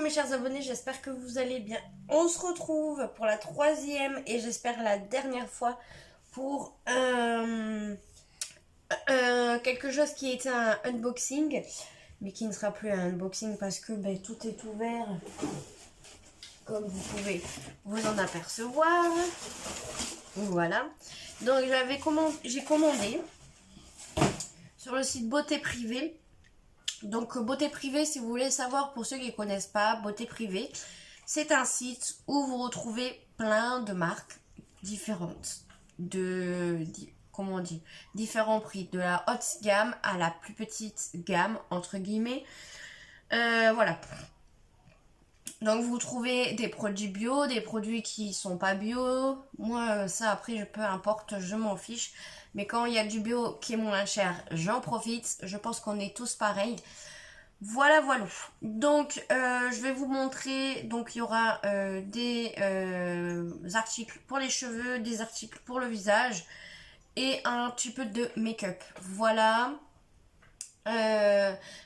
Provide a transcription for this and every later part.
mes chers abonnés, j'espère que vous allez bien. On se retrouve pour la troisième et j'espère la dernière fois pour quelque chose qui était un unboxing, mais qui ne sera plus un unboxing parce que tout est ouvert, comme vous pouvez vous en apercevoir. Voilà. Donc j'ai commandé sur le site Beauté Privée. Donc Beauté Privée, si vous voulez savoir, pour ceux qui ne connaissent pas, Beauté Privée, c'est un site où vous retrouvez plein de marques différentes, comment on dit, différents prix, de la haute gamme à la plus petite gamme, entre guillemets. Voilà. Donc vous trouvez des produits bio, des produits qui sont pas bio. Moi ça après peu importe, je m'en fiche. Mais quand il y a du bio qui est moins cher, j'en profite. Je pense qu'on est tous pareils. Voilà. Donc je vais vous montrer. Donc il y aura des articles pour les cheveux, des articles pour le visage et un petit peu de make-up. Voilà.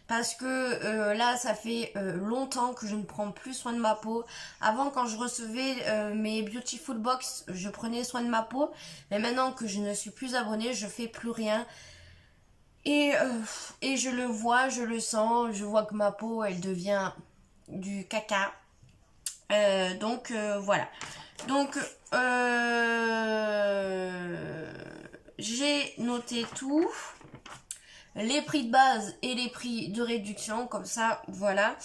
Parce que là ça fait longtemps que je ne prends plus soin de ma peau. Avant, quand je recevais mes Beautiful Box, je prenais soin de ma peau, mais maintenant que je ne suis plus abonnée, je fais plus rien et je le vois, je le sens, je vois que ma peau elle devient du caca. Donc voilà. Donc j'ai noté tout, les prix de base et les prix de réduction, comme ça, voilà.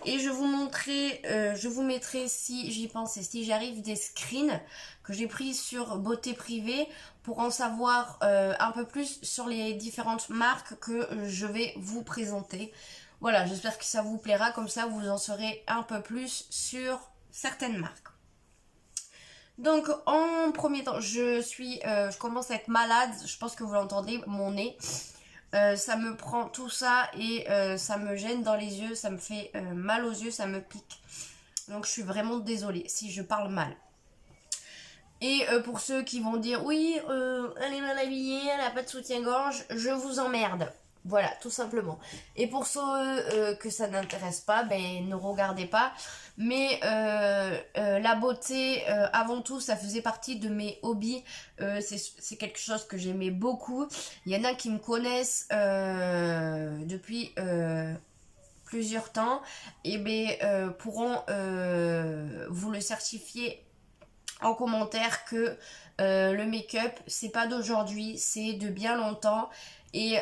Et je vous mettrai, si j'y pense et si j'arrive, des screens que j'ai pris sur Beauté Privée pour en savoir un peu plus sur les différentes marques que je vais vous présenter. Voilà, j'espère que ça vous plaira, comme ça vous en saurez un peu plus sur certaines marques. Donc en premier temps, je commence à être malade, je pense que vous l'entendez, mon nez. Ça me prend tout ça et ça me gêne dans les yeux, ça me fait mal aux yeux, ça me pique. Donc je suis vraiment désolée si je parle mal. Et pour ceux qui vont dire oui, elle est mal habillée, elle n'a pas de soutien-gorge, je vous emmerde. Voilà, tout simplement. Et pour ceux que ça n'intéresse pas, ne regardez pas. Mais la beauté, avant tout, ça faisait partie de mes hobbies. C'est quelque chose que j'aimais beaucoup. Il y en a qui me connaissent depuis plusieurs temps et pourront vous le certifier en commentaire que le make-up c'est pas d'aujourd'hui, c'est de bien longtemps et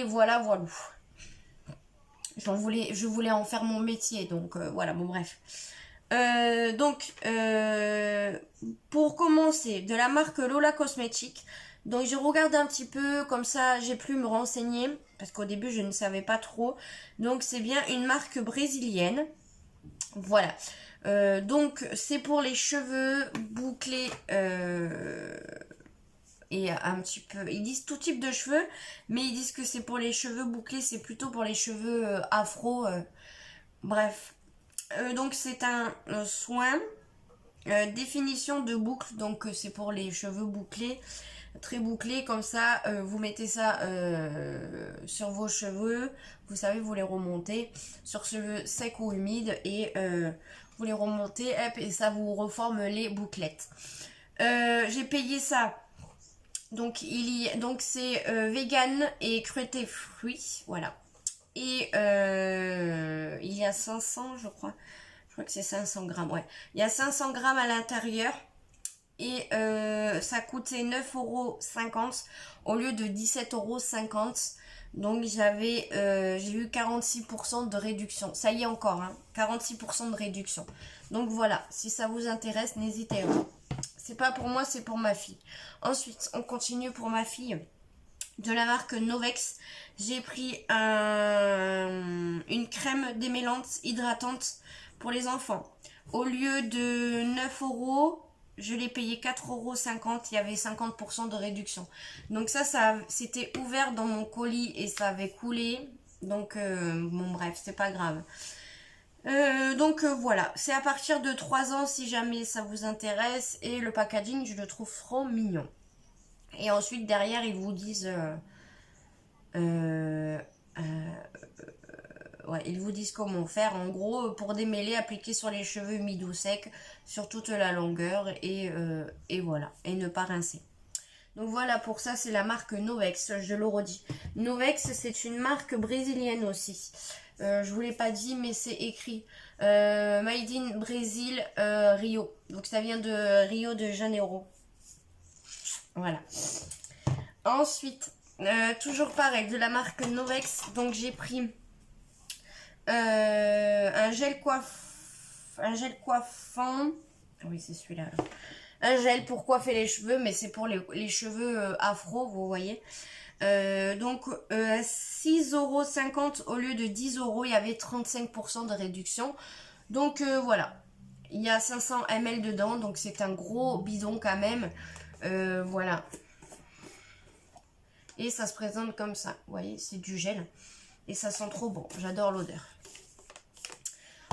voilà. Je voulais en faire mon métier, donc voilà, bon bref. Pour commencer, de la marque Lola Cosmetics. Donc je regarde un petit peu, comme ça j'ai pu me renseigner, parce qu'au début je ne savais pas trop. Donc c'est bien une marque brésilienne. Voilà. Donc c'est pour les cheveux bouclés et un petit peu, ils disent tout type de cheveux, mais ils disent que c'est pour les cheveux bouclés, c'est plutôt pour les cheveux afro, bref. Donc c'est un soin, définition de boucle, donc c'est pour les cheveux bouclés, très bouclés, comme ça vous mettez ça sur vos cheveux, vous savez, vous les remontez sur cheveux secs ou humides et vous les remontez, hop, et ça vous reforme les bouclettes. J'ai payé ça. Donc c'est vegan et cruauté fruits, voilà. Et il y a 500, je crois que c'est 500 grammes, ouais. Il y a 500 grammes à l'intérieur et ça coûtait 9,50 € au lieu de 17,50 €. Donc j'ai eu 46% de réduction. Ça y est encore, hein, 46% de réduction. Donc voilà, si ça vous intéresse, n'hésitez pas. C'est pas pour moi, c'est pour ma fille. Ensuite, on continue pour ma fille. De la marque Novex, j'ai pris une crème démêlante hydratante pour les enfants. Au lieu de 9 €, je l'ai payé 4,50 €. Il y avait 50% de réduction. Donc ça c'était ouvert dans mon colis et ça avait coulé. Donc bon bref, c'est pas grave. Voilà, c'est à partir de 3 ans si jamais ça vous intéresse. Et le packaging, je le trouve trop mignon. Et ensuite derrière ils vous disent ouais, ils vous disent comment faire. En gros, pour démêler, appliquer sur les cheveux humides ou secs, sur toute la longueur et voilà, et ne pas rincer. Donc voilà, pour ça, c'est la marque Novex, je le redis. Novex, c'est une marque brésilienne aussi. Je vous l'ai pas dit, mais c'est écrit Made in Brésil, Rio. Donc ça vient de Rio de Janeiro. Voilà. Ensuite, toujours pareil, de la marque Novex. Donc j'ai pris un gel coiffant. Oui, c'est celui-là. Un gel pour coiffer les cheveux, mais c'est pour les cheveux afro, vous voyez. Donc, à 6,50 € au lieu de 10 €, il y avait 35% de réduction. Donc, voilà. Il y a 500 ml dedans, donc c'est un gros bidon quand même. Voilà. Et ça se présente comme ça. Vous voyez, c'est du gel. Et ça sent trop bon. J'adore l'odeur.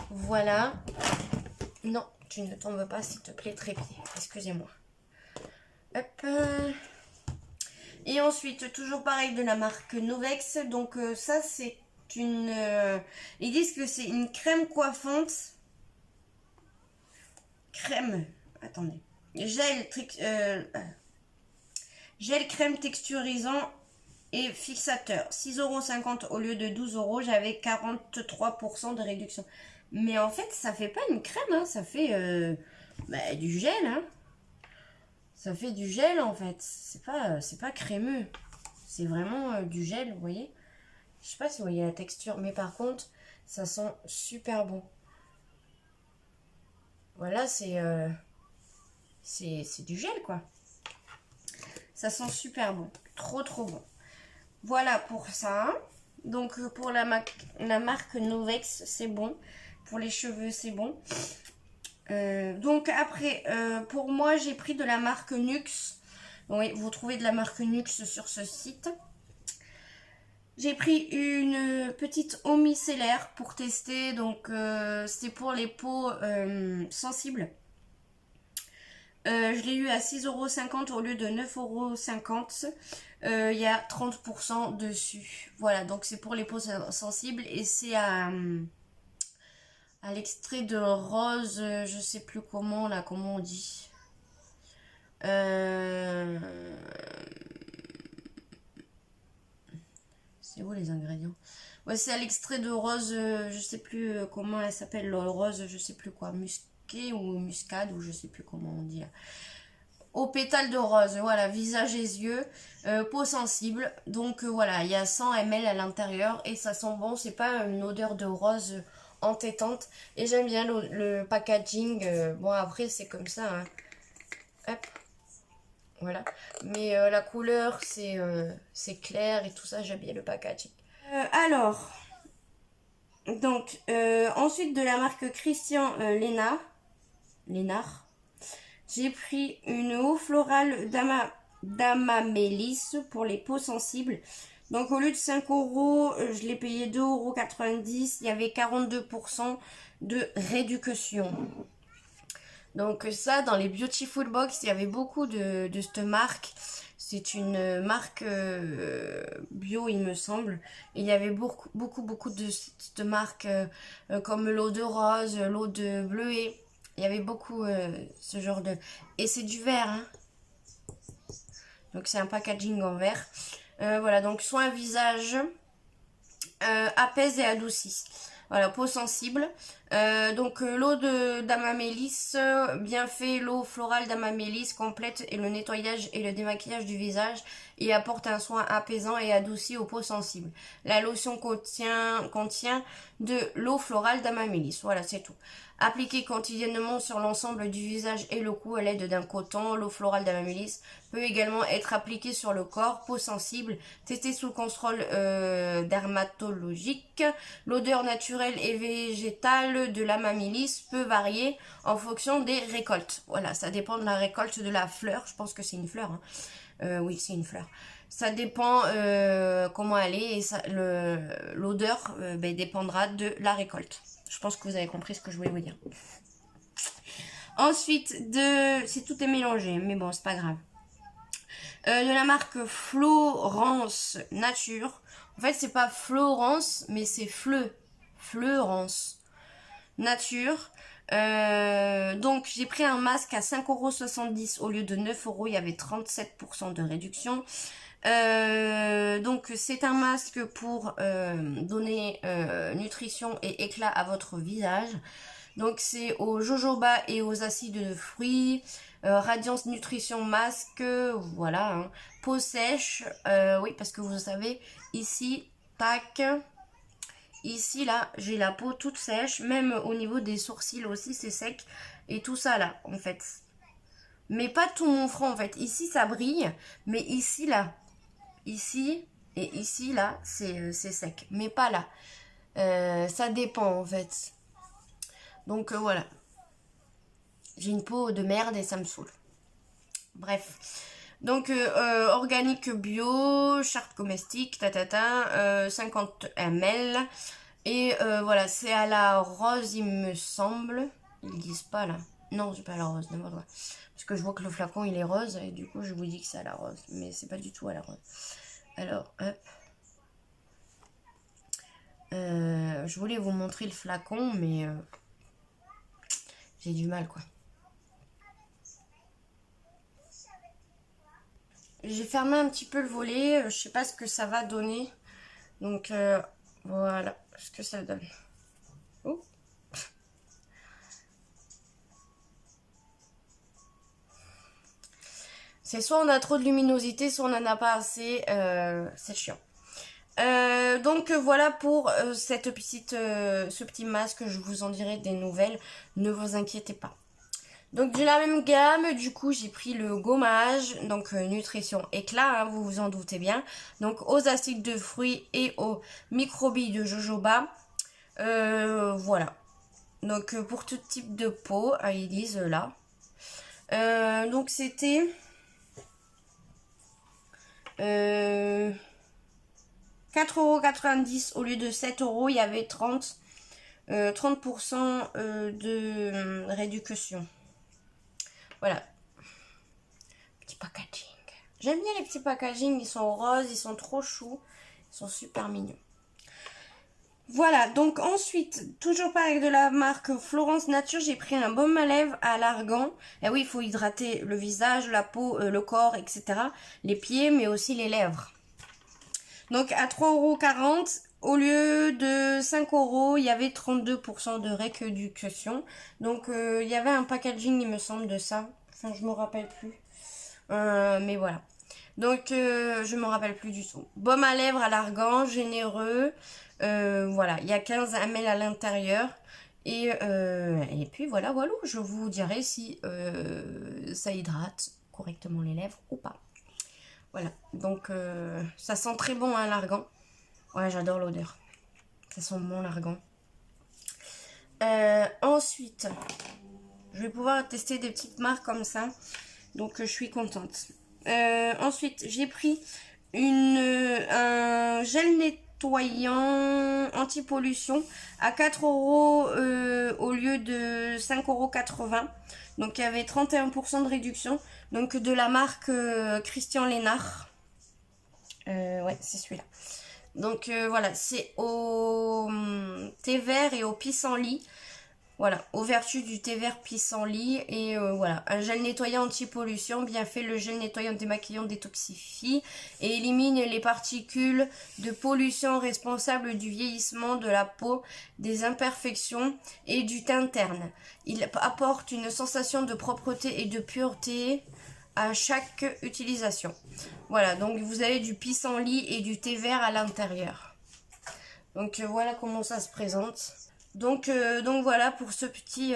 Voilà. Non, tu ne tombes pas, s'il te plaît, trépied. Excusez-moi. Hop. Et ensuite, toujours pareil de la marque Novex. Donc ça, c'est une... ils disent que c'est une crème coiffante. Crème. Attendez. Gel crème texturisant et fixateur. 6,50 € au lieu de 12 €. J'avais 43% de réduction. Mais en fait, ça fait pas une crème. Hein, ça fait du gel. Hein. Ça fait du gel en fait. C'est pas crémeux. C'est vraiment du gel, vous voyez. Je sais pas si vous voyez la texture. Mais par contre, ça sent super bon. Voilà, c'est du gel quoi. Ça sent super bon. Trop trop bon. Voilà pour ça. Donc pour la marque Novex, c'est bon. Pour les cheveux, c'est bon. Donc après, pour moi, j'ai pris de la marque Nuxe. Oui, vous trouvez de la marque Nuxe sur ce site. J'ai pris une petite eau micellaire pour tester. Donc c'est pour les peaux sensibles. Je l'ai eu à 6,50 € au lieu de 9,50 €. Il y a 30% dessus. Voilà, donc c'est pour les peaux sensibles et c'est à l'extrait de rose, je sais plus comment, là, comment on dit. C'est où les ingrédients? Ouais, c'est à l'extrait de rose, je sais plus comment elle s'appelle, le rose, je sais plus quoi, musqué ou muscade, ou je sais plus comment on dit. Au pétale de rose, voilà, visage et yeux, peau sensible. Donc voilà, il y a 100 ml à l'intérieur et ça sent bon, c'est pas une odeur de rose entêtante. Et j'aime bien le packaging. Bon, après, c'est comme ça. Hein. Hop. Voilà. Mais la couleur, c'est clair et tout ça. J'aime bien le packaging. Alors, donc, ensuite de la marque Christian Lénard, j'ai pris une eau florale d'Amamélis pour les peaux sensibles. Donc au lieu de 5 €, je l'ai payé 2,90 €. Il y avait 42% de réduction. Donc ça, dans les Beauty Food Box, il y avait beaucoup de cette marque. C'est une marque bio, il me semble. Et il y avait beaucoup de cette marque comme l'eau de rose, l'eau de bleuet. Il y avait beaucoup ce genre de... Et c'est du verre, hein. Donc c'est un packaging en verre. Voilà, donc soin visage, apaise et adoucit. Voilà, peau sensible. Donc l'eau d'Amamélis, bien fait, l'eau florale d'Amamélis complète et le nettoyage et le démaquillage du visage et apporte un soin apaisant et adouci aux peaux sensibles. La lotion contient de l'eau florale d'Amamélis. Voilà, c'est tout. Appliquée quotidiennement sur l'ensemble du visage et le cou à l'aide d'un coton, l'eau florale d'Amamélis peut également être appliquée sur le corps, peau sensible, testée sous contrôle dermatologique. L'odeur naturelle et végétale de l'Amamélis peut varier en fonction des récoltes. Voilà, ça dépend de la récolte de la fleur. Je pense que c'est une fleur. Hein. Oui, c'est une fleur. Ça dépend comment elle est et l'odeur dépendra de la récolte. Je pense que vous avez compris ce que je voulais vous dire. Ensuite, c'est tout est mélangé, mais bon, c'est pas grave. De la marque Florence Nature. En fait, c'est pas Florence, mais c'est Fleu. Fleurance Nature. Donc j'ai pris un masque à 5,70 € au lieu de 9 €, il y avait 37% de réduction. Donc c'est un masque pour donner nutrition et éclat à votre visage. Donc c'est au jojoba et aux acides de fruits, Radiance Nutrition Masque, voilà, hein. Peau sèche, oui parce que vous savez, ici, tac, ici là, j'ai la peau toute sèche, même au niveau des sourcils aussi c'est sec, et tout ça là en fait. Mais pas tout mon front en fait, ici ça brille, mais ici là, ici et ici là, c'est sec, mais pas là. Ça dépend en fait. Donc voilà. J'ai une peau de merde et ça me saoule. Bref. Donc organique bio, charte comestique, 50 ml. Et voilà, c'est à la rose il me semble. Ils disent pas là. Non, c'est pas à la rose, n'importe quoi. Parce que je vois que le flacon il est rose et du coup je vous dis que c'est à la rose. Mais c'est pas du tout à la rose. Alors, hop. Je voulais vous montrer le flacon, mais j'ai du mal quoi. J'ai fermé un petit peu le volet, je sais pas ce que ça va donner. Donc voilà ce que ça donne. Oh. C'est soit on a trop de luminosité, soit on n'en a pas assez. C'est chiant. Donc voilà pour ce petit masque. Je vous en dirai des nouvelles. Ne vous inquiétez pas. Donc de la même gamme, du coup j'ai pris le gommage, donc nutrition éclat, hein, vous vous en doutez bien. Donc aux acides de fruits et aux microbilles de jojoba. Voilà. Donc pour tout type de peau, ils disent là. Donc c'était 4,90 € au lieu de 7 €. Il y avait 30% de réduction. Voilà. Petit packaging. J'aime bien les petits packaging. Ils sont roses, ils sont trop choux. Ils sont super mignons. Voilà, donc ensuite, toujours pareil de la marque Florence Nature, j'ai pris un baume à lèvres à l'argan. Et oui, il faut hydrater le visage, la peau, le corps, etc. Les pieds, mais aussi les lèvres. Donc à 3,40 € au lieu de 5 €, il y avait 32% de réduction. Donc il y avait un packaging, il me semble, de ça. Enfin, je me rappelle plus. Mais voilà. Donc je me rappelle plus du tout. Baume à lèvres à l'argan, généreux. Voilà, il y a 15 ml à l'intérieur. Et puis voilà, je vous dirai si ça hydrate correctement les lèvres ou pas. Voilà, donc ça sent très bon hein, l'argan. Ouais, j'adore l'odeur. Ça sent bon l'argan. Ensuite, je vais pouvoir tester des petites marques comme ça. Donc je suis contente. Ensuite, j'ai pris un gel nettoyant anti-pollution à 4 € au lieu de 5,80 €. Donc il y avait 31% de réduction. Donc de la marque Christian Lénard. Ouais, c'est celui-là. Donc voilà, c'est au thé vert et au pissenlit. Voilà, aux vertus du thé vert pissenlit. Et voilà, un gel nettoyant anti-pollution. Bien fait, le gel nettoyant démaquillant détoxifie et élimine les particules de pollution responsables du vieillissement de la peau, des imperfections et du teint terne. Il apporte une sensation de propreté et de pureté à chaque utilisation. Voilà, donc vous avez du pissenlit et du thé vert à l'intérieur. Donc voilà comment ça se présente. Donc voilà pour ce petit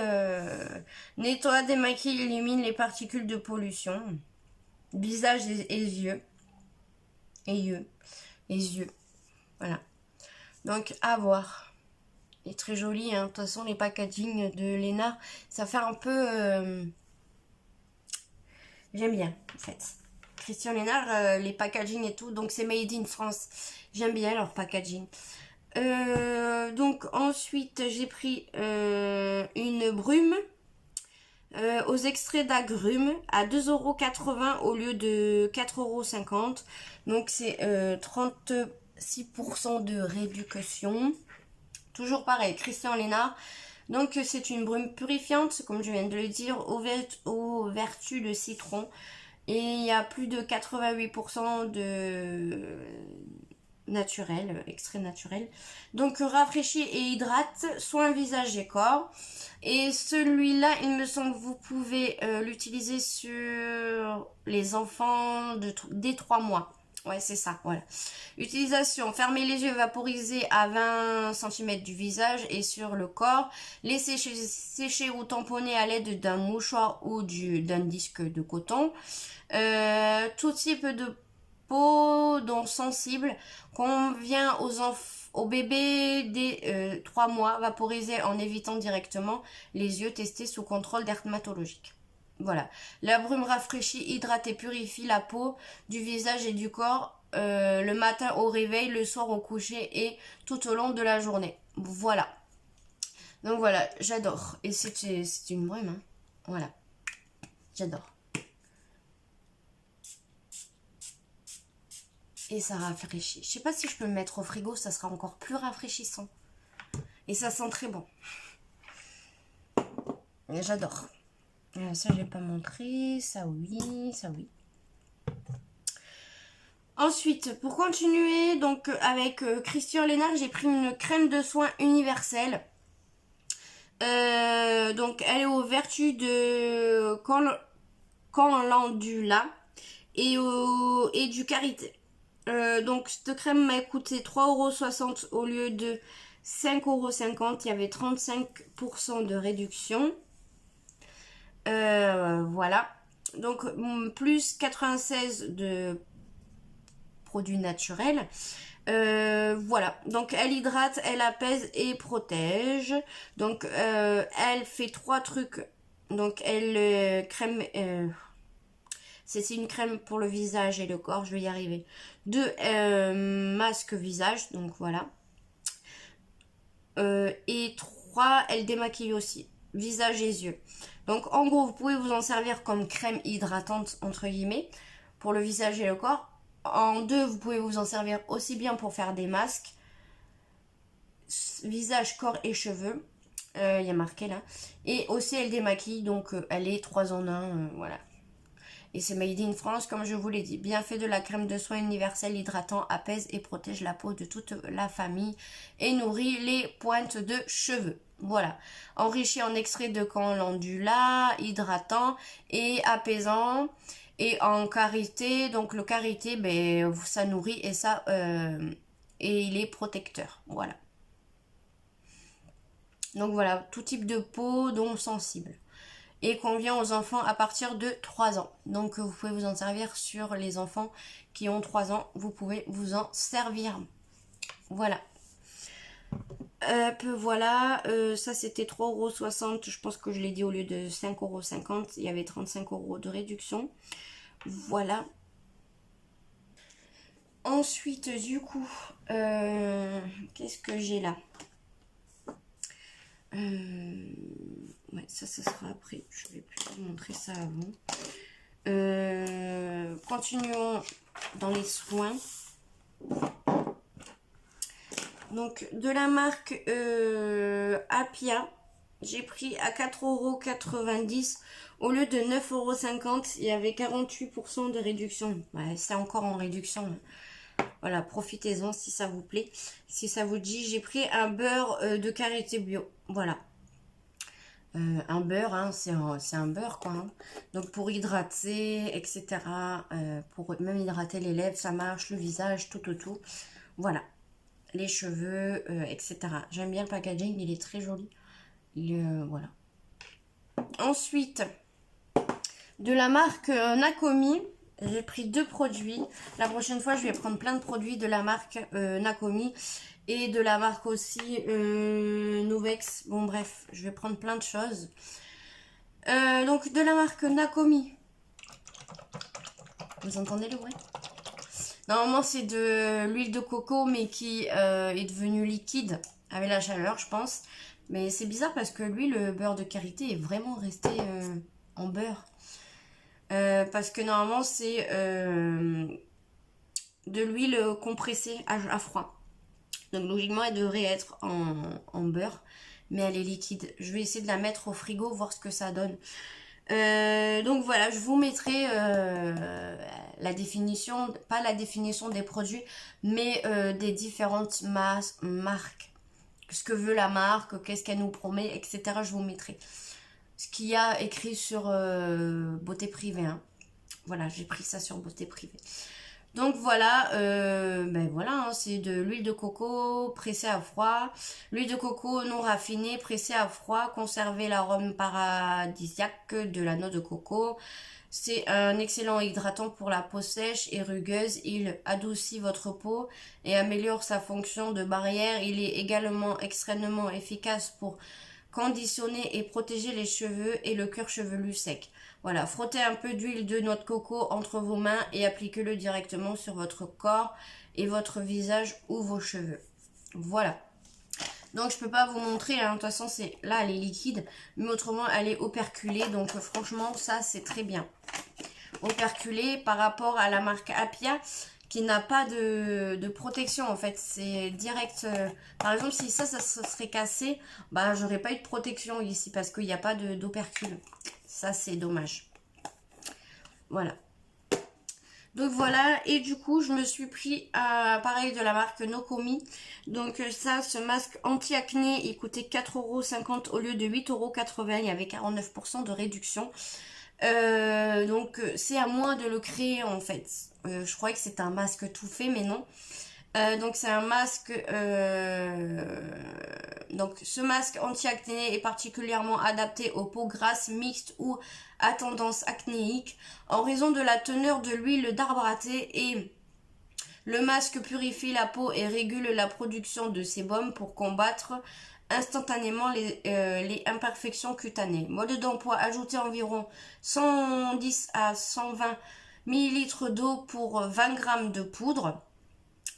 nettoie, démaquille, élimine les particules de pollution. Visage et yeux. Et yeux. Voilà. Donc à voir. Il est très joli, hein. De toute façon les packaging de Lénard, ça fait un peu... J'aime bien en fait. Christian Lénard, les packaging et tout, donc c'est made in France. J'aime bien leur packaging. Donc ensuite j'ai pris une brume aux extraits d'agrumes à 2,80 € au lieu de 4,50 €. Donc c'est 36% de réduction. Toujours pareil, Christian Lénard. Donc c'est une brume purifiante, comme je viens de le dire, aux vertus de citron. Et il y a plus de 88% de naturel, extrait naturel. Donc rafraîchit et hydrate soin visage et corps. Et celui-là, il me semble que vous pouvez l'utiliser sur les enfants dès 3 mois. Ouais, c'est ça, voilà. Utilisation, fermez les yeux, vaporiser à 20 cm du visage et sur le corps. Laissez sécher ou tamponner à l'aide d'un mouchoir ou d'un disque de coton. Tout type de peau dont sensible convient aux bébés dès 3 mois, vaporiser en évitant directement les yeux, testés sous contrôle dermatologique. Voilà. La brume rafraîchit, hydrate et purifie la peau du visage et du corps le matin au réveil, le soir au coucher et tout au long de la journée. Voilà. Donc voilà, j'adore. Et c'est une brume, hein. Voilà. J'adore. Et ça rafraîchit. Je sais pas si je peux me mettre au frigo, ça sera encore plus rafraîchissant. Et ça sent très bon. J'adore. Ça, je vais pas montrer. Ça, oui. Ça, oui. Ensuite, pour continuer, donc avec Christian Lénard, j'ai pris une crème de soin universelle. Donc, elle est aux vertus de calendula et du karité. Donc, cette crème m'a coûté 3,60 € au lieu de 5,50 €. Il y avait 35% de réduction. Voilà. Donc, plus 96 de produits naturels. Voilà. Donc, elle hydrate, elle apaise et protège. Donc, elle fait 3 trucs. Donc, elle crème... c'est une crème pour le visage et le corps, je vais y arriver. 2 masques visage, donc voilà. Et 3, elle démaquille aussi, visage et yeux. Donc en gros, vous pouvez vous en servir comme crème hydratante, entre guillemets, pour le visage et le corps. En 2, vous pouvez vous en servir aussi bien pour faire des masques, visage, corps et cheveux. Il y a marqué là. Et aussi, elle démaquille, donc elle est 3 en 1, voilà. Et c'est made in France, comme je vous l'ai dit. Bienfait de la crème de soin universelle hydratant, apaise et protège la peau de toute la famille et nourrit les pointes de cheveux. Voilà. Enrichi en extrait de calendula, hydratant et apaisant. Et en karité, donc le karité, ben, ça nourrit et ça et il est protecteur. Voilà. Donc voilà, tout type de peau, dont sensible. Et convient aux enfants à partir de 3 ans. Donc vous pouvez vous en servir sur les enfants qui ont 3 ans. Vous pouvez vous en servir. Voilà. Voilà. Ça c'était 3,60 €. Je pense que je l'ai dit au lieu de 5,50 €. Il y avait 35 € de réduction. Voilà. Ensuite, du coup, qu'est-ce que j'ai là? Ouais, ça sera après. Je vais plutôt vous montrer ça avant. Continuons dans les soins. Donc, de la marque Apia, j'ai pris à 4,90 € au lieu de 9,50 €. Il y avait 48% de réduction. Ouais, c'est encore en réduction. Voilà, profitez-en si ça vous plaît. Si ça vous dit, j'ai pris un beurre de karité bio. Voilà. Un beurre, hein, c'est un beurre quoi. Hein. Donc pour hydrater, etc. Pour même hydrater les lèvres, ça marche, le visage, tout. Voilà. Les cheveux, etc. J'aime bien le packaging, il est très joli. Voilà. Ensuite, de la marque Nakomi, j'ai pris 2 produits. La prochaine fois, je vais prendre plein de produits de la marque Nakomi. Et de la marque aussi Novex. Bon bref, je vais prendre plein de choses. Donc de la marque Nakomi. Vous entendez le bruit? Normalement c'est de l'huile de coco mais qui est devenue liquide avec la chaleur je pense. Mais c'est bizarre parce que lui le beurre de karité est vraiment resté en beurre. Parce que normalement c'est de l'huile compressée à froid. Donc logiquement, elle devrait être en beurre, mais elle est liquide. Je vais essayer de la mettre au frigo, voir ce que ça donne. Donc voilà, je vous mettrai la définition, pas la définition des produits, mais des différentes marques. Ce que veut la marque, qu'est-ce qu'elle nous promet, etc. Je vous mettrai ce qu'il y a écrit sur Beauté Privée. Hein. Voilà, j'ai pris ça sur Beauté Privée. Donc voilà, ben voilà, hein, c'est de l'huile de coco pressée à froid, l'huile de coco non raffinée pressée à froid, conserver l'arôme paradisiaque de la noix de coco. C'est un excellent hydratant pour la peau sèche et rugueuse. Il adoucit votre peau et améliore sa fonction de barrière. Il est également extrêmement efficace pour conditionner et protéger les cheveux et le cuir chevelu sec. Voilà, frottez un peu d'huile de noix de coco entre vos mains et appliquez-le directement sur votre corps et votre visage ou vos cheveux. Voilà. Donc je peux pas vous montrer, hein. De toute façon c'est là elle est liquide, mais autrement elle est operculée, donc franchement ça c'est très bien. Operculée par rapport à la marque Apia qui n'a pas de protection en fait, c'est direct. Par exemple si ça serait cassé, bah j'aurais pas eu de protection ici parce qu'il n'y a pas d'opercule. Ça c'est dommage. Voilà. Donc voilà, et du coup je me suis pris pareil de la marque Nokomi. Donc ça, ce masque anti-acné, il coûtait 4,50 € au lieu de 8,80 €. Il y avait 49% de réduction. Donc c'est à moi de le créer en fait. Je croyais que c'était un masque tout fait, mais non. Donc c'est un masque, donc ce masque anti-acné est particulièrement adapté aux peaux grasses, mixtes ou à tendance acnéique en raison de la teneur de l'huile d'arbre à thé, et le masque purifie la peau et régule la production de sébum pour combattre instantanément les imperfections cutanées. Mode d'emploi: ajouter environ 110 à 120 ml d'eau pour 20 g de poudre.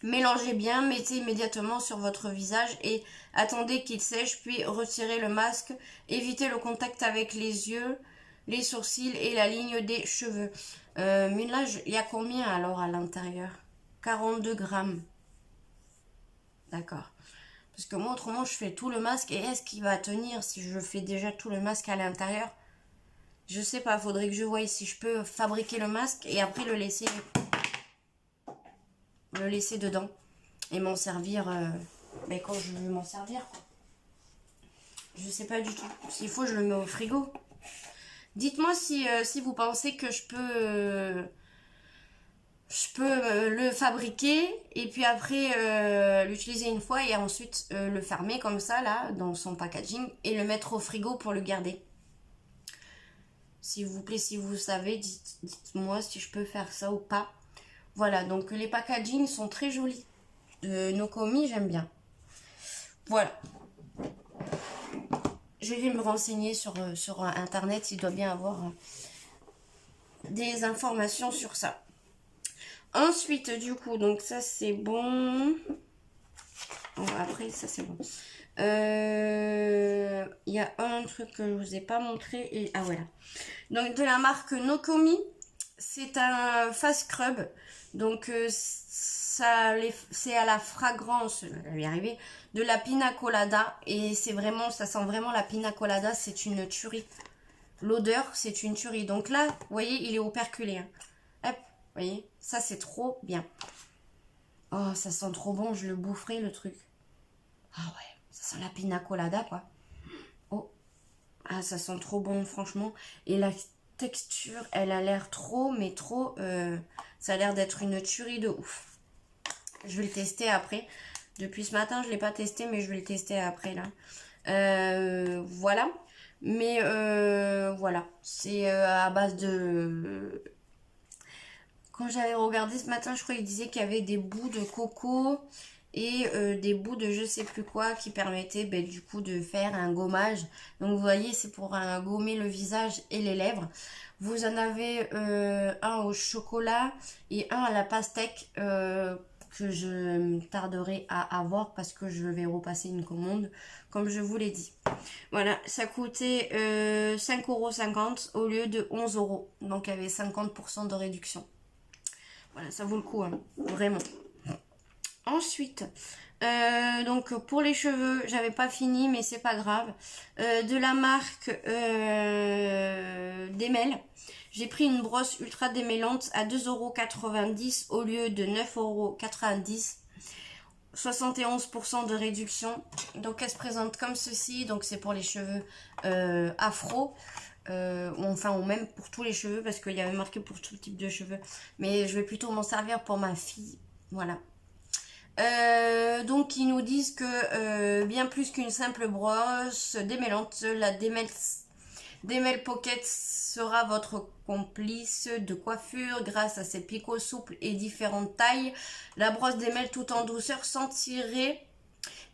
Mélangez bien, mettez immédiatement sur votre visage et attendez qu'il sèche, puis retirez le masque. Évitez le contact avec les yeux, les sourcils et la ligne des cheveux. Mais là, il y a combien alors à l'intérieur? 42 grammes. D'accord. Parce que moi, autrement, je fais tout le masque. Et est-ce qu'il va tenir si je fais déjà tout le masque à l'intérieur? Je sais pas, faudrait que je voie si je peux fabriquer le masque et après le laisser dedans et m'en servir mais quand je veux m'en servir quoi. Je sais pas du tout. S'il faut, je le mets au frigo. Dites-moi si vous pensez que je peux le fabriquer et puis après l'utiliser une fois et ensuite le fermer comme ça là dans son packaging et le mettre au frigo pour le garder. S'il vous plaît, si vous savez, dites-moi si je peux faire ça ou pas. Voilà, donc les packagings sont très jolis. De Nokomi, j'aime bien. Voilà. Je vais me renseigner sur internet, il doit bien avoir des informations sur ça. Ensuite, du coup, donc ça c'est bon. Bon, après, ça c'est bon. Il y a un truc que je vous ai pas montré. Et ah voilà. Donc de la marque Nokomi, c'est un face scrub. Donc c'est à la fragrance, je vais y arriver, de la pina colada. Et c'est vraiment, ça sent vraiment la pina colada, c'est une tuerie. L'odeur, c'est une tuerie. Donc là, vous voyez, il est operculé. Hein. Hop, vous voyez, ça c'est trop bien. Oh, ça sent trop bon, je le boufferai le truc. Ah ouais, ça sent la pina colada quoi. Oh, ah ça sent trop bon franchement. Et la texture, elle a l'air trop, mais trop, ça a l'air d'être une tuerie de ouf. Je vais le tester après. Depuis ce matin, je ne l'ai pas testé, mais je vais le tester après là. Voilà. Mais voilà, c'est à base de... Quand j'avais regardé ce matin, je crois qu'il disait qu'il y avait des bouts de coco et des bouts de je sais plus quoi qui permettaient du coup de faire un gommage. Donc vous voyez, c'est pour gommer le visage et les lèvres. Vous en avez un au chocolat et un à la pastèque que je tarderai à avoir parce que je vais repasser une commande comme je vous l'ai dit. Voilà, ça coûtait 5,50 € au lieu de 11 €. Donc il y avait 50% de réduction. Voilà, ça vaut le coup, hein, vraiment. Ensuite, Donc pour les cheveux, j'avais pas fini, mais c'est pas grave. De la marque Demel. J'ai pris une brosse ultra démêlante à 2,90 € au lieu de 9,90 €. 71% de réduction. Donc elle se présente comme ceci. Donc c'est pour les cheveux afro. Enfin, ou même pour tous les cheveux, parce qu'il y avait marqué pour tout type de cheveux. Mais je vais plutôt m'en servir pour ma fille. Voilà. Donc ils nous disent que bien plus qu'une simple brosse démêlante, la Demel Pocket sera votre complice de coiffure grâce à ses picots souples et différentes tailles. La brosse démêle tout en douceur sans tirer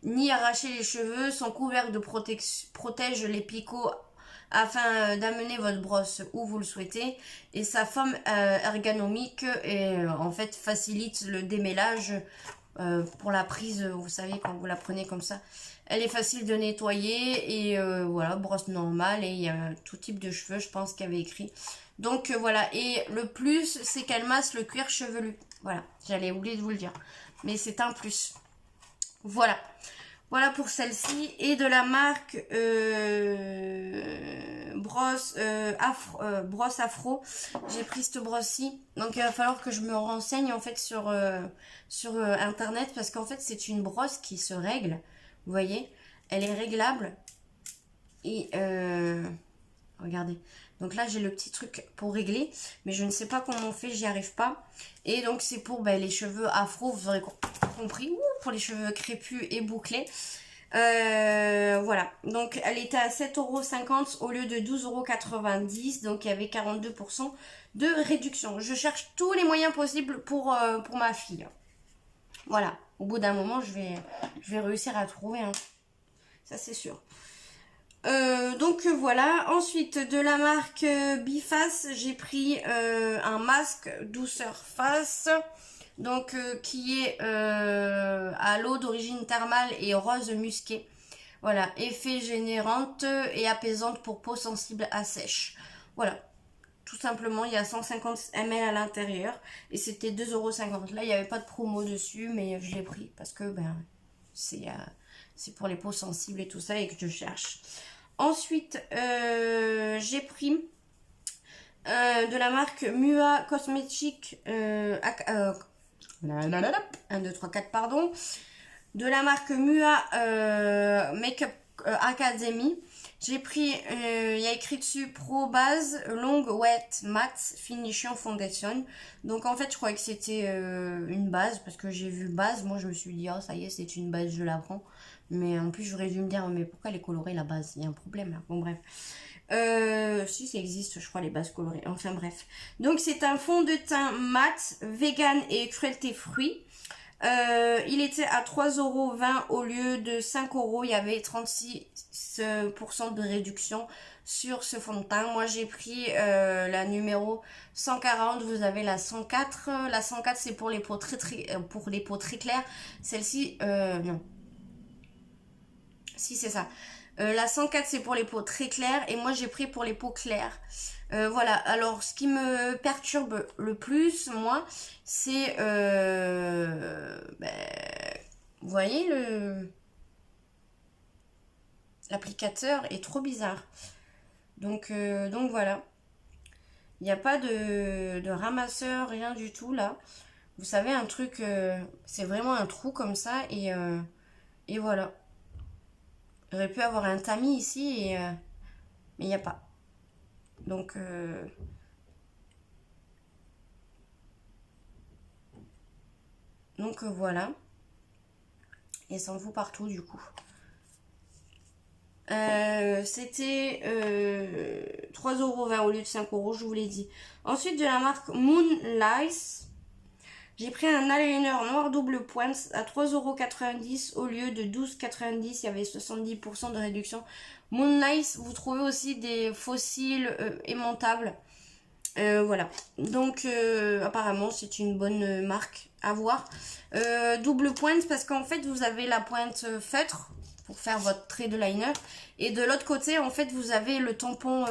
ni arracher les cheveux. Son couvercle de protège les picots afin d'amener votre brosse où vous le souhaitez. Et sa forme ergonomique en fait facilite le démêlage pour la prise, vous savez, quand vous la prenez comme ça. Elle est facile de nettoyer et voilà, brosse normale et il y a tout type de cheveux, je pense qu'il y avait écrit. Donc voilà, et le plus, c'est qu'elle masse le cuir chevelu. Voilà, j'allais oublier de vous le dire. Mais c'est un plus. Voilà. Voilà pour celle-ci. Et de la marque brosse afro. J'ai pris cette brosse-ci. Donc il va falloir que je me renseigne en fait sur internet. Parce qu'en fait c'est une brosse qui se règle. Vous voyez, elle est réglable. Et regardez. Donc là j'ai le petit truc pour régler. Mais je ne sais pas comment on fait, j'y arrive pas. Et donc c'est pour les cheveux afro, vous aurez compris. Pour les cheveux crépus et bouclés. Voilà. Donc elle était à 7,50 € au lieu de 12,90 €. Donc il y avait 42% de réduction. Je cherche tous les moyens possibles pour ma fille. Voilà. Au bout d'un moment, je vais réussir à trouver. Hein. Ça, c'est sûr. Donc voilà. Ensuite, de la marque Biface, j'ai pris un masque douceur face. Donc qui est à l'eau d'origine thermale et rose musqué. Voilà. Effet générante et apaisante pour peau sensible à sèche. Voilà. Tout simplement, il y a 150 ml à l'intérieur et c'était 2,50 €. Là, il n'y avait pas de promo dessus, mais je l'ai pris parce que c'est pour les peaux sensibles et tout ça et que je cherche. Ensuite, j'ai pris de la marque Mua Cosmetics 1, 2, 3, 4, pardon. De la marque Mua Makeup Academy. J'ai pris, il y a écrit dessus Pro Base Long Wet Matte Finishing Foundation. Donc en fait je croyais que c'était une base parce que j'ai vu base. Moi je me suis dit oh ça y est c'est une base, je la prends. Mais en plus j'aurais dû me dire mais pourquoi elle est colorée la base? Il y a un problème là. Bon bref. Si ça existe je crois les bases colorées. Enfin bref. Donc c'est un fond de teint mat, vegan et cruelté fruits. Il était à 3,20 € au lieu de 5 €. Il y avait 36% de réduction sur ce fond de teint. Moi j'ai pris la numéro 140. Vous avez la 104. La 104 c'est pour les peaux pour les peaux très claires. Celle-ci non. Si c'est ça. La 104 c'est pour les peaux très claires et moi j'ai pris pour les peaux claires. Voilà, alors ce qui me perturbe le plus, moi, c'est, vous voyez, l'applicateur est trop bizarre. Donc voilà, il n'y a pas de ramasseur, rien du tout là. Vous savez, un truc, c'est vraiment un trou comme ça et voilà. J'aurais pu avoir un tamis ici, mais il n'y a pas. Donc, voilà. Et ça en fout partout du coup. C'était 3,20 € au lieu de 5 €, je vous l'ai dit. Ensuite, de la marque Moonlight, j'ai pris un eyeliner noir double pointe à 3,90 € au lieu de 12,90 €. Il y avait 70% de réduction. Moonlight, vous trouvez aussi des fossiles aimantables. Voilà. Donc, apparemment, c'est une bonne marque à voir. Double pointe parce qu'en fait, vous avez la pointe feutre pour faire votre trait de liner. Et de l'autre côté, en fait, vous avez le tampon,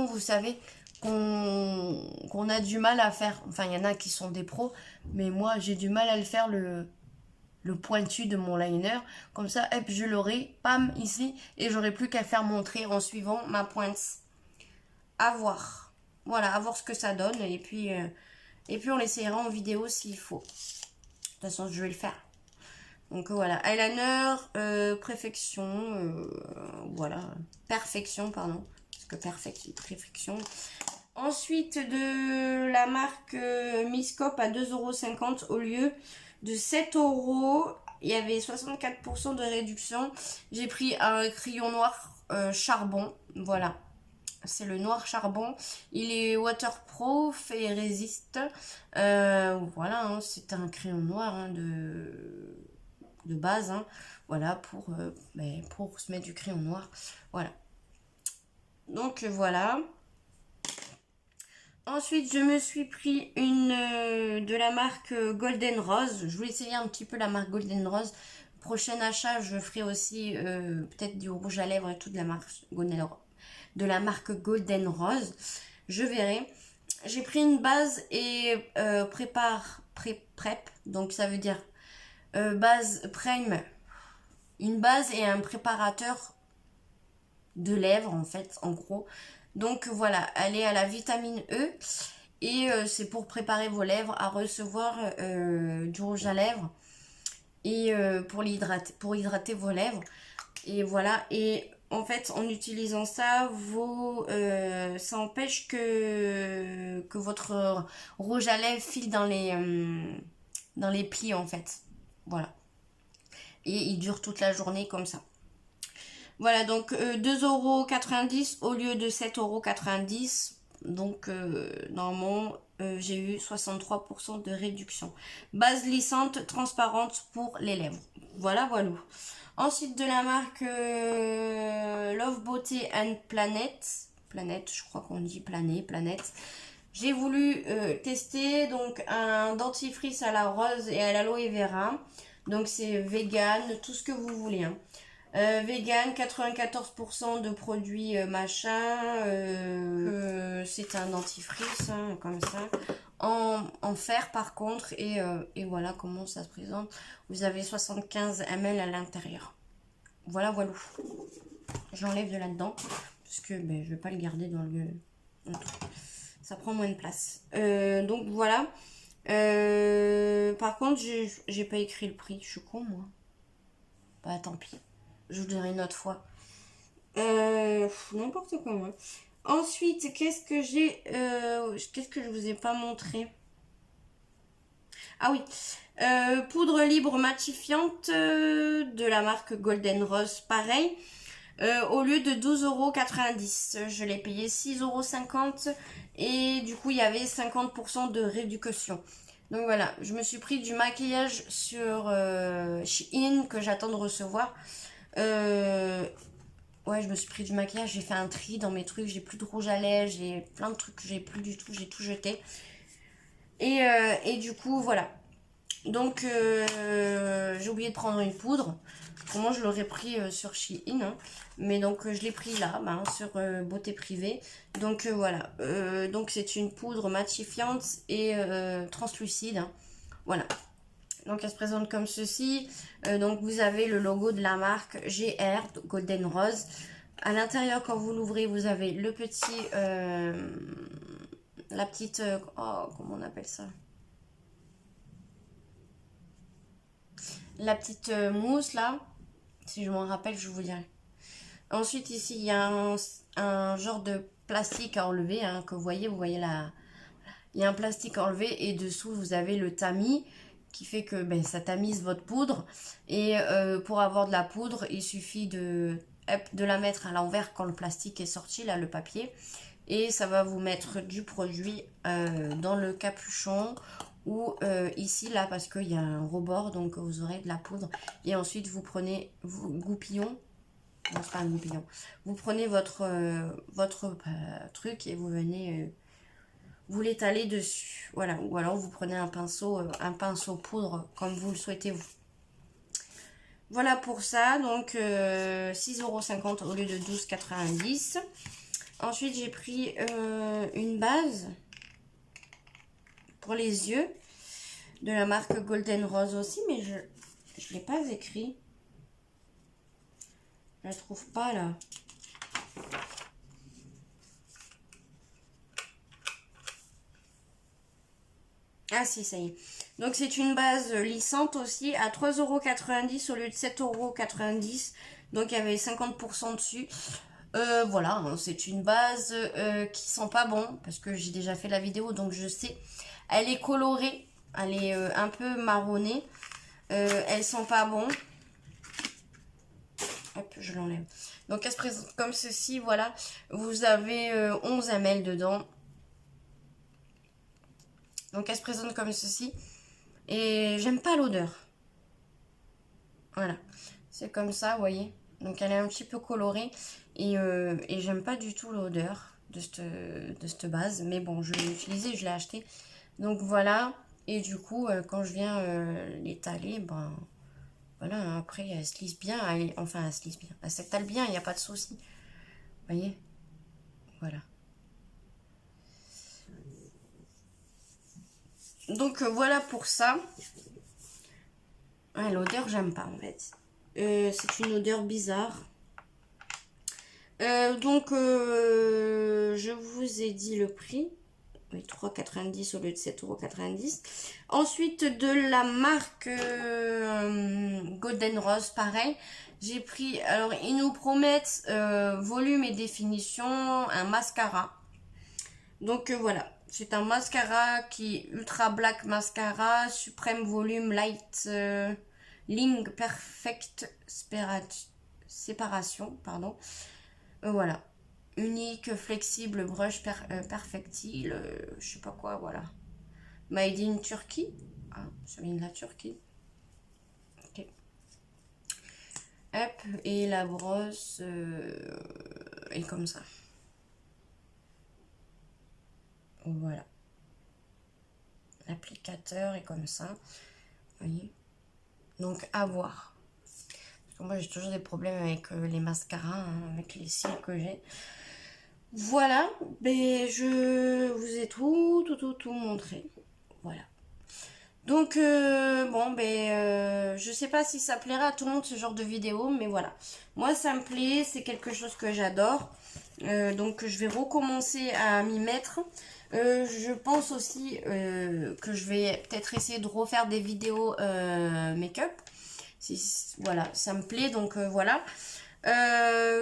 vous savez, qu'on a du mal à faire. Enfin, il y en a qui sont des pros, mais moi, j'ai du mal à le faire, le pointu de mon liner. Comme ça, hop, je l'aurai, pam, ici. Et j'aurai plus qu'à faire mon trait en suivant ma pointe. À voir. Voilà, à voir ce que ça donne. Et puis on l'essayera en vidéo s'il faut. De toute façon, je vais le faire. Donc voilà, eyeliner, perfection, voilà, perfection, pardon. Parce que perfection. Ensuite, de la marque Miscop à 2,50 € au lieu de 7 €. Il y avait 64% de réduction. J'ai pris un crayon noir charbon. Voilà. C'est le noir charbon. Il est waterproof et résiste. Voilà, hein, c'est un crayon noir hein, de base. Hein, voilà, pour se mettre du crayon noir. Voilà. Donc voilà. Ensuite, je me suis pris une de la marque Golden Rose. Je voulais essayer un petit peu la marque Golden Rose. Prochain achat, je ferai aussi peut-être du rouge à lèvres et tout de la marque Golden Rose. Je verrai. J'ai pris une base et prep. Donc ça veut dire base prime. Une base et un préparateur de lèvres en fait, en gros. Donc voilà, elle est à la vitamine E et c'est pour préparer vos lèvres à recevoir du rouge à lèvres et pour hydrater vos lèvres. Et voilà, et en fait en utilisant ça, ça empêche que votre rouge à lèvres file dans les plis en fait. Voilà. Et il dure toute la journée comme ça. Voilà, donc 2,90 € au lieu de 7,90 €. Donc, normalement, j'ai eu 63% de réduction. Base lissante, transparente pour les lèvres. Voilà, voilà. Ensuite, de la marque Love Beauty and Planet. Planète, je crois qu'on dit planète. J'ai voulu tester donc un dentifrice à la rose et à l'aloe vera. Donc, c'est vegan, tout ce que vous voulez, hein. Vegan, 94% de produits machin. C'est un dentifrice, hein, comme ça. En fer par contre. Et voilà comment ça se présente. Vous avez 75 ml à l'intérieur. Voilà, voilà. J'enlève de là-dedans. Parce que je vais pas le garder dans le truc. Ça prend moins de place. Donc voilà. Par contre, j'ai pas écrit le prix. Je suis con, moi. Bah tant pis. Je vous dirai une autre fois. N'importe quoi, moi. Ensuite, qu'est-ce que je vous ai pas montré? Ah oui. Poudre libre matifiante de la marque Golden Rose. Pareil. Au lieu de 12,90 €. Je l'ai payé 6,50 €. Et du coup, il y avait 50% de réduction. Donc voilà. Je me suis pris du maquillage sur Shein que j'attends de recevoir. Ouais, je me suis pris du maquillage, j'ai fait un tri dans mes trucs, j'ai plus de rouge à lèvres, j'ai plein de trucs que j'ai plus du tout, j'ai tout jeté. Et du coup, voilà. Donc, j'ai oublié de prendre une poudre. Comment je l'aurais pris sur Shein, hein. Mais donc, je l'ai pris là, sur Beauté Privée. Donc, voilà. Donc, c'est une poudre matifiante et translucide, hein. Voilà. Donc elle se présente comme ceci. Donc vous avez le logo de la marque GR, Golden Rose. À l'intérieur, quand vous l'ouvrez, vous avez le petit... la petite... comment on appelle ça? La petite mousse là. Si je m'en rappelle, je vous dirai. Ensuite ici, il y a un genre de plastique à enlever. Hein, que vous voyez là. Il y a un plastique à enlever et dessous, vous avez le tamis qui fait que ça tamise votre poudre. Et pour avoir de la poudre, il suffit de la mettre à l'envers quand le plastique est sorti, là, le papier. Et ça va vous mettre du produit dans le capuchon ou ici, là, parce qu'il y a un rebord, donc vous aurez de la poudre. Et ensuite, vous prenez goupillon. Non, c'est pas un goupillon. Vous prenez votre truc et vous venez... vous l'étalez dessus, voilà, ou alors vous prenez un pinceau poudre comme vous le souhaitez vous. Voilà pour ça, donc 6,50 € au lieu de 12,90 €. Ensuite j'ai pris une base pour les yeux de la marque Golden Rose aussi, mais Je l'ai pas écrit. Je la trouve pas là. Ah si, ça y est. Donc c'est une base lissante aussi à 3,90 € au lieu de 7,90 €. Donc il y avait 50% dessus. Voilà, hein, c'est une base qui sent pas bon parce que j'ai déjà fait la vidéo donc je sais. Elle est colorée, elle est un peu marronnée. Elle sent pas bon. Hop, je l'enlève. Donc elle se présente comme ceci, voilà. Vous avez 11 ml dedans. Donc elle se présente comme ceci. Et j'aime pas l'odeur. Voilà. C'est comme ça, vous voyez. Donc elle est un petit peu colorée. Et j'aime pas du tout l'odeur de cette base. Mais bon, je l'ai utilisée, je l'ai acheté. Donc voilà. Et du coup, quand je viens l'étaler, ben voilà, après elle se lisse bien. Enfin, elle se lisse bien. Elle s'étale bien, il n'y a pas de souci. Vous voyez? Voilà. Donc voilà pour ça. Ah, l'odeur, j'aime pas en fait. C'est une odeur bizarre. Donc, je vous ai dit le prix. Oui, 3,90 € au lieu de 7,90 €. Ensuite, de la marque Golden Rose, pareil. J'ai pris, alors ils nous promettent volume et définition, un mascara. Donc voilà, c'est un mascara qui est Ultra Black Mascara, Supreme Volume Light Ling Perfect Séparation, pardon. Voilà, unique, flexible, brush perfectile, je sais pas quoi, voilà. Made in Turkey. Ah, ça vient de la Turquie. Ok. Hop, et la brosse est comme ça. Voilà. L'applicateur est comme ça. Vous voyez. Donc à voir. Parce que moi j'ai toujours des problèmes avec les mascaras, hein, avec les cils que j'ai. Voilà. Mais je vous ai tout montré. Voilà. Donc bon je sais pas si ça plaira à tout le monde ce genre de vidéo, mais voilà. Moi ça me plaît, c'est quelque chose que j'adore. Donc je vais recommencer à m'y mettre. Je pense aussi que je vais peut-être essayer de refaire des vidéos make-up. Voilà, ça me plaît, donc voilà.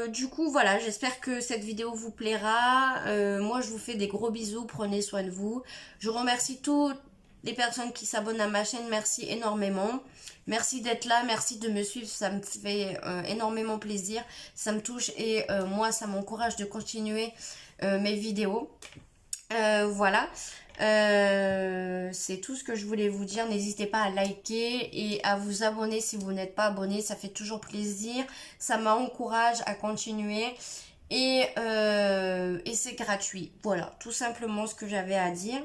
Du coup, voilà, j'espère que cette vidéo vous plaira. Moi, je vous fais des gros bisous, prenez soin de vous. Je remercie toutes les personnes qui s'abonnent à ma chaîne, merci énormément. Merci d'être là, merci de me suivre, ça me fait énormément plaisir. Ça me touche et moi, ça m'encourage de continuer mes vidéos. Voilà, c'est tout ce que je voulais vous dire. N'hésitez pas à liker et à vous abonner si vous n'êtes pas abonné, ça fait toujours plaisir, ça m'encourage à continuer et c'est gratuit. Voilà, tout simplement ce que j'avais à dire.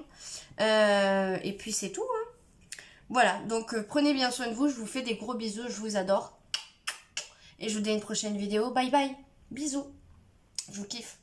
Et puis c'est tout, hein. Voilà, donc prenez bien soin de vous, je vous fais des gros bisous, je vous adore et je vous dis à une prochaine vidéo. Bye bye, bisous, je vous kiffe.